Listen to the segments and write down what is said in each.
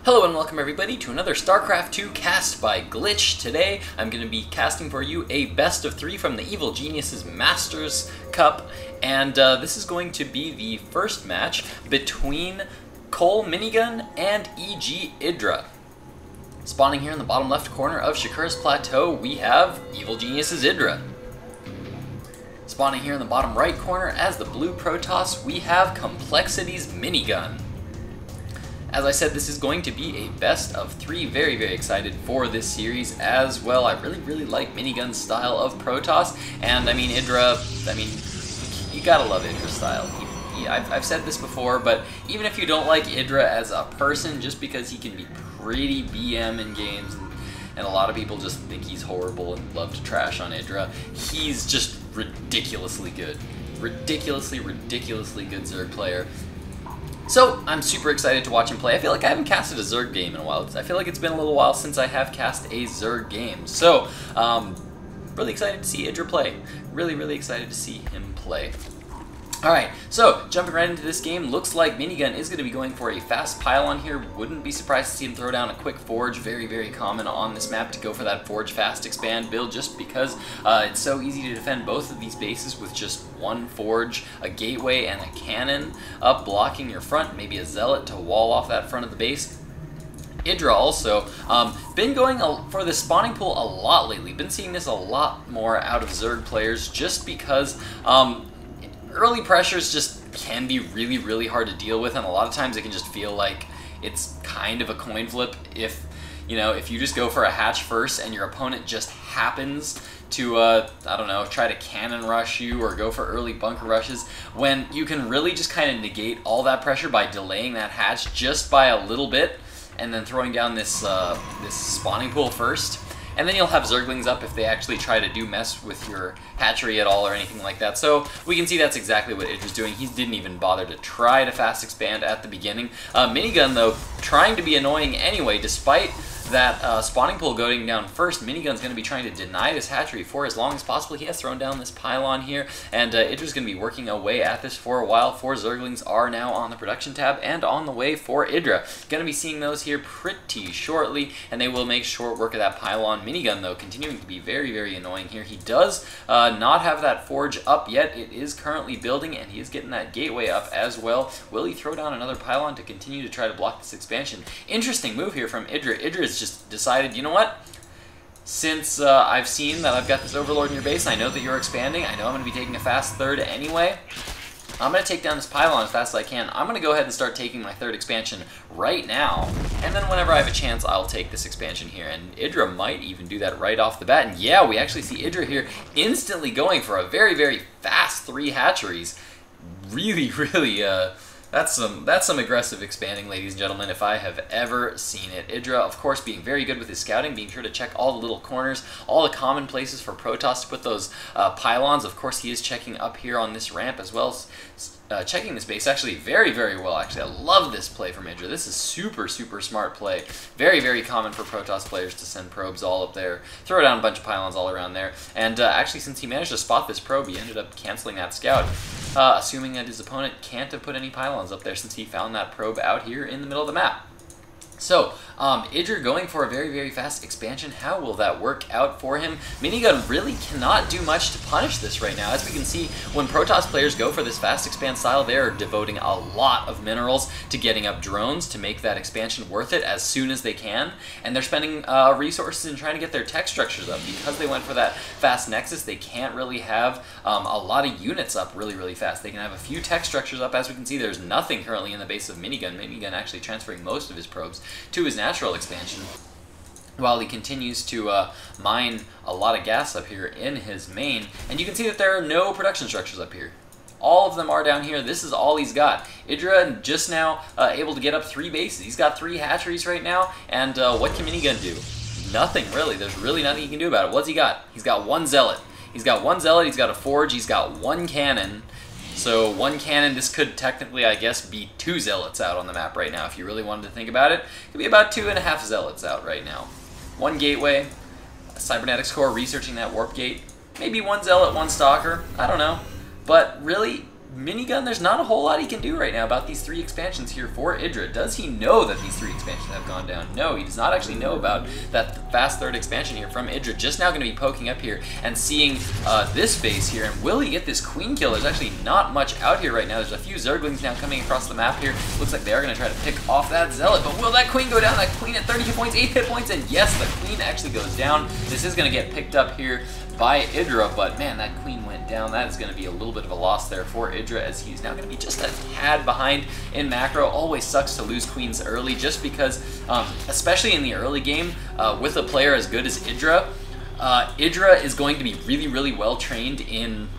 Hello and welcome everybody to another StarCraft 2 cast by Glitch. Today I'm going to be casting for you a best of 3 from the Evil Geniuses Masters Cup, and this is going to be the first match between coLMinigun and EGIdrA. Spawning here in the bottom left corner of Shakuras Plateau, we have Evil Geniuses IdrA. Spawning here in the bottom right corner as the blue Protoss, we have Complexity's Minigun. As I said, this is going to be a best of 3. Very, very excited for this series as well. I really like Minigun's style of Protoss, and I mean IdrA, you gotta love IdRA's style. I've said this before, but even if you don't like IdrA as a person, just because he can be pretty BM in games, and a lot of people just think he's horrible and love to trash on IdrA, he's just ridiculously good. Ridiculously good Zerg player. So, I'm super excited to watch him play. I feel like I haven't casted a Zerg game in a while. I feel like it's been a little while since I have cast a Zerg game. So, really excited to see IdrA play. Really excited to see him play. Alright, so jumping right into this game, looks like Minigun is going to be going for a fast pylon here. Wouldn't be surprised to see him throw down a quick forge. Very common on this map to go for that forge fast expand build, just because it's so easy to defend both of these bases with just one forge, a gateway, and a cannon up blocking your front, maybe a zealot to wall off that front of the base. IdrA also been going for the spawning pool a lot lately. Been seeing this a lot more out of Zerg players, just because early pressures just can be really hard to deal with, and a lot of times it can just feel like it's kind of a coin flip if you just go for a hatch first and your opponent just happens to, I don't know, try to cannon rush you or go for early bunker rushes, when you can really just kind of negate all that pressure by delaying that hatch just by a little bit and then throwing down this spawning pool first. And then you'll have Zerglings up if they actually try to mess with your hatchery at all or anything like that. So we can see that's exactly what IdRA's doing. He didn't even bother to try to fast expand at the beginning. Minigun, though, trying to be annoying anyway, despite that spawning pool going down first. Minigun's going to be trying to deny this hatchery for as long as possible. He has thrown down this pylon here, and IdRA's going to be working away at this for a while. 4 Zerglings are now on the production tab and on the way for IdrA. Going to be seeing those here pretty shortly, and they will make short work of that pylon. Minigun, though, continuing to be very annoying here. He does not have that forge up yet. It is currently building, and he is getting that gateway up as well. Will he throw down another pylon to continue to try to block this expansion? Interesting move here from IdrA. IdRA is just decided, you know what? Since I've seen that I've got this Overlord in your base, I know that you're expanding, I know I'm going to be taking a fast third anyway, I'm going to take down this pylon as fast as I can. I'm going to go ahead and start taking my third expansion right now, and then whenever I have a chance, I'll take this expansion here. And IdrA might even do that right off the bat. And yeah, we actually see IdrA here instantly going for a very fast 3 hatcheries. Really, that's some aggressive expanding, ladies and gentlemen, if I have ever seen it. IdrA, of course, being very good with his scouting, being sure to check all the little corners, all the common places for Protoss to put those pylons. Of course, he is checking up here on this ramp as well as checking this base actually very well. Actually, I love this play from IdrA. This is super smart play. Very common for Protoss players to send probes all up there, throw down a bunch of pylons all around there. And actually, since he managed to spot this probe, he ended up canceling that scout, assuming that his opponent can't have put any pylons up there since he found that probe out here in the middle of the map. So, IdrA going for a very fast expansion. How will that work out for him? Minigun really cannot do much to punish this right now. As we can see, when Protoss players go for this fast expand style, they're devoting a lot of minerals to getting up drones to make that expansion worth it as soon as they can. And they're spending resources in trying to get their tech structures up. Because they went for that fast nexus, they can't really have a lot of units up really fast. They can have a few tech structures up. As we can see, there's nothing currently in the base of Minigun. Minigun actually transferring most of his probes to his natural expansion, while he continues to mine a lot of gas up here in his main. And you can see that there are no production structures up here. All of them are down here. This is all he's got. IdrA just now able to get up 3 bases. He's got 3 hatcheries right now, and what can Minigun do? Nothing, really. There's really nothing he can do about it. What's he got? He's got 1 zealot. He's got 1 zealot, he's got a forge, he's got 1 cannon. So 1 cannon, this could technically, I guess, be 2 zealots out on the map right now. If you really wanted to think about it, it could be about 2.5 zealots out right now. 1 gateway, a cybernetics core researching that warp gate, maybe 1 zealot, 1 stalker, I don't know. But really, Minigun, there's not a whole lot he can do right now about these 3 expansions here for IdrA. Does he know that these 3 expansions have gone down? No, he does not actually know about that fast 3rd expansion here from IdrA. Just now going to be poking up here and seeing this base here. And will he get this queen kill? There's actually not much out here right now. There's a few Zerglings now coming across the map here. Looks like they are going to try to pick off that Zealot. But will that queen go down? That queen at 30 hit points, 8 hit points. And yes, the queen actually goes down. This is going to get picked up here by IdrA, but man, that queen went down. That is going to be a little bit of a loss there for IdrA, as he's now going to be just a tad behind in macro. Always sucks to lose queens early, just because, especially in the early game, with a player as good as IdrA, IdrA is going to be really, really well trained in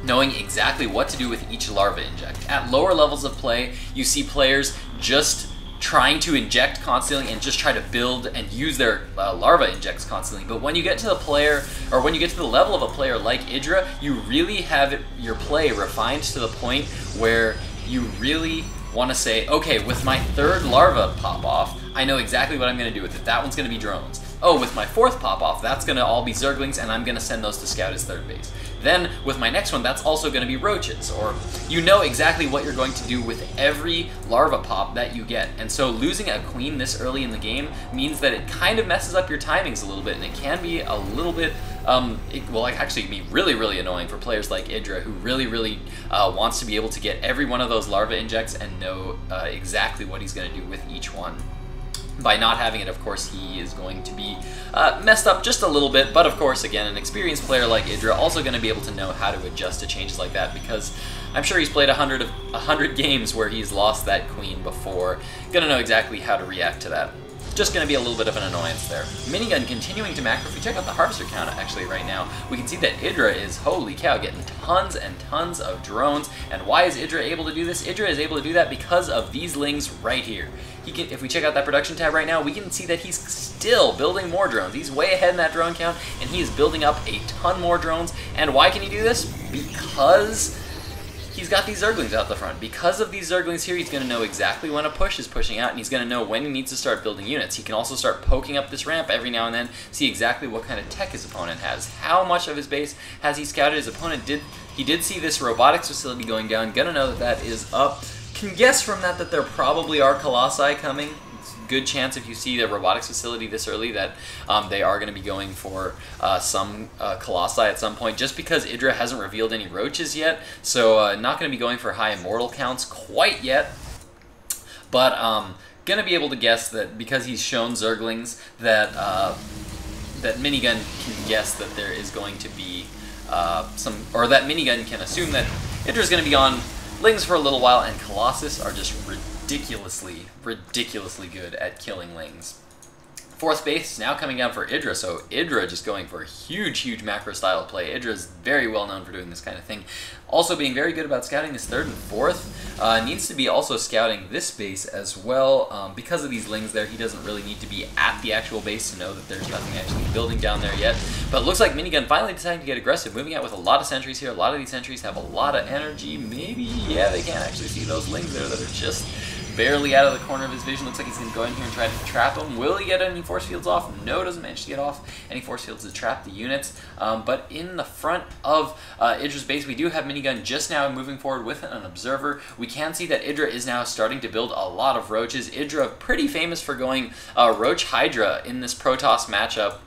knowing exactly what to do with each larva inject. At lower levels of play, you see players just trying to inject constantly and just try to build and use their larva injects constantly. But when you get to the player, or when you get to the level of a player like IdrA, you really have your play refined to the point where you really want to say, okay, with my 3rd larva pop off, I know exactly what I'm going to do with it. That one's going to be drones. Oh, with my 4th pop off, that's going to all be Zerglings, and I'm going to send those to scout as 3rd base. Then, with my next one, that's also going to be roaches, or you know exactly what you're going to do with every larva pop that you get. And so losing a queen this early in the game means that it kind of messes up your timings a little bit, and it can be a little bit, it will actually be really, really annoying for players like IdrA, who really, really wants to be able to get every one of those larva injects and know exactly what he's going to do with each one. By not having it, of course, he is going to be messed up just a little bit, but of course, again, an experienced player like IdrA also going to be able to know how to adjust to changes like that, because I'm sure he's played 100 games where he's lost that queen before. Going to know exactly how to react to that. Just going to be a little bit of an annoyance there. Minigun continuing to macro. If we check out the harvester count actually right now, we can see that IdrA is, holy cow, getting tons and tons of drones. And why is IdrA able to do this? IdrA is able to do that because of these lings right here. He can, if we check out that production tab right now, we can see that he's still building more drones. He's way ahead in that drone count, and he is building up a ton more drones. And why can he do this? Because he's got these Zerglings out the front. Because of these Zerglings here, he's going to know exactly when a push is pushing out, and he's going to know when he needs to start building units. He can also start poking up this ramp every now and then, see exactly what kind of tech his opponent has. How much of his base has he scouted? His opponent did see this robotics facility going down. Going to know that that is up. Can guess from that that there probably are Colossi coming. Good chance if you see the robotics facility this early that they are going to be going for some Colossi at some point, just because IdrA hasn't revealed any roaches yet, so not going to be going for high immortal counts quite yet, but going to be able to guess that because he's shown Zerglings that that Minigun can guess that there is going to be or that Minigun can assume that IdrA is going to be on lings for a little while, and Colossus are just ridiculously good at killing lings. 4th base now coming down for IdrA, so IdrA just going for a huge macro style play. IdrA is very well known for doing this kind of thing. Also being very good about scouting this 3rd and 4th. Needs to be also scouting this base as well. Because of these lings there, he doesn't really need to be at the actual base to know that there's nothing actually building down there yet. But it looks like Minigun finally deciding to get aggressive, moving out with a lot of sentries here. A lot of these sentries have a lot of energy. Maybe, yeah, they can't actually see those lings there that are just barely out of the corner of his vision. Looks like he's going to go in here and try to trap him. Will he get any force fields off? No, doesn't manage to get off any force fields to trap the units. But in the front of IdrA's base, we do have Minigun just now moving forward with an observer. We can see that IdrA is now starting to build a lot of roaches. IdrA pretty famous for going Roach Hydra in this Protoss matchup,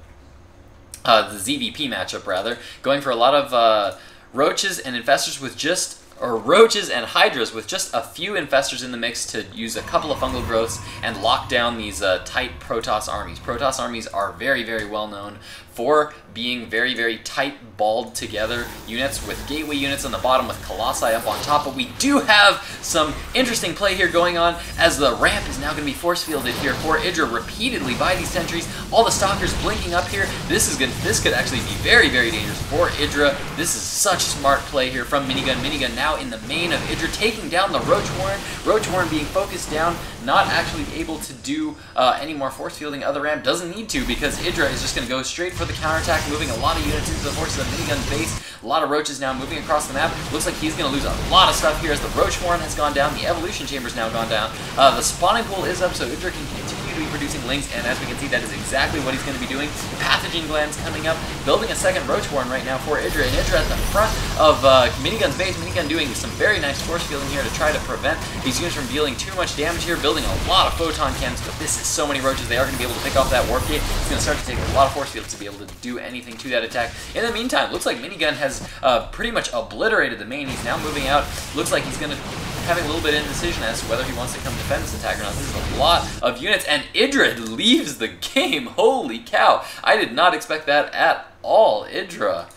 the ZVP matchup rather, going for a lot of roaches and infestors with just roaches and hydras with just a few infestors in the mix to use a couple of fungal growths and lock down these tight Protoss armies. Protoss armies are very well known for being very tight, balled together units with gateway units on the bottom with Colossi up on top. But we do have some interesting play here going on as the ramp is now going to be force fielded here for IdrA repeatedly by these sentries. All the stalkers blinking up here. This could actually be very dangerous for IdrA. This is such smart play here from Minigun. Minigun now in the main of IdrA, taking down the Roach Warren. Roach Warren being focused down, not actually able to do any more force fielding of the ramp. Doesn't need to, because IdrA is just going to go straight for the counterattack, moving a lot of units into the forces of Minigun's base. A lot of roaches now moving across the map. Looks like he's going to lose a lot of stuff here as the Roach Warren has gone down. The evolution chamber's now gone down. The spawning pool is up, so IdrA can continue to be producing lings, and as we can see, that is exactly what he's going to be doing. Pathogen glands coming up, building a second roach warren right now for IdrA, and IdrA at the front of Minigun's base. Minigun doing some very nice force fielding here to try to prevent these units from dealing too much damage here, building a lot of photon cannons, but this is so many roaches, they are going to be able to pick off that warp gate. It's going to start to take a lot of force fields to be able to do anything to that attack. In the meantime, looks like Minigun has pretty much obliterated the main. He's now moving out. Looks like he's going to having a little bit of indecision as to whether he wants to come defend this attack or not. This is a lot of units, and IdrA leaves the game. Holy cow. I did not expect that at all. IdrA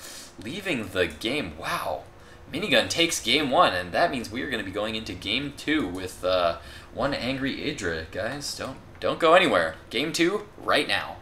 leaving the game. Wow. Minigun takes game 1, and that means we are going to be going into game 2 with one angry IdrA. Guys, don't go anywhere. Game 2 right now.